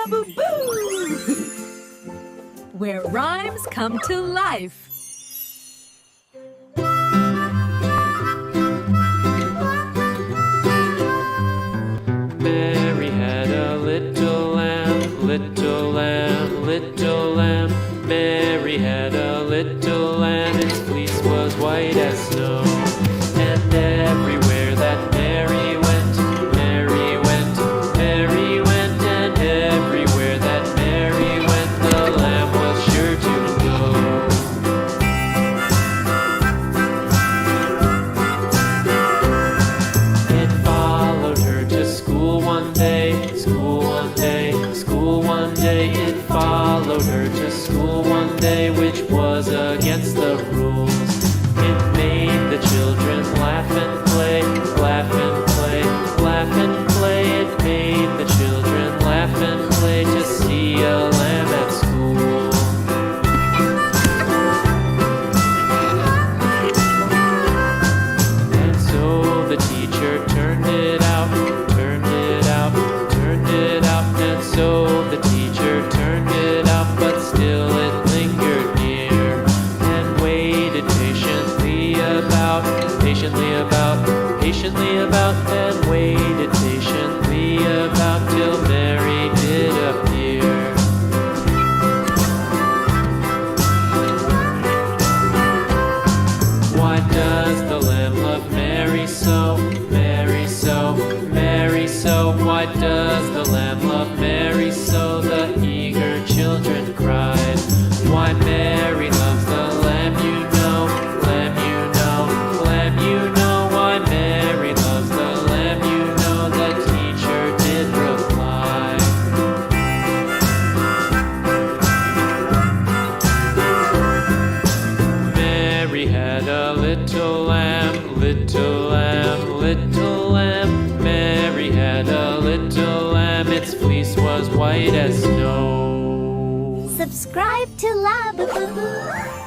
Labooboo, where rhymes come to life. Mary had a little lamb, little lamb, little lamb. Mary had a little lamb, its fleece was white as snow. And everywhere that Mary went, Mary went, Mary went. And everywhere that Mary went, the lamb was sure to go. It followed her to school one day, school one day, school one day. It followed her to school one day, which was against the rules. It made the children laugh and play, laugh and play, laugh and play. It made the children laugh and play to see a lamb at school. And so the teacher turned it out, turned it out, turned it out. And so the teacher turned it out, but still it lingered near and waited patiently about, patiently about, patiently about, and waited patiently about till Mary did appear. Why does the lamb love Mary so, Mary so, Mary so? Why does the lamb love Mary so? The eager children cried. Why Mary loves the lamb, you know, lamb, you know, lamb, you know. Why Mary loves the lamb, you know, the teacher did reply. Mary had a little lamb, little lamb, little lamb. Mary had a little lamb, its fleece was white as snow. Subscribe to Labooboo.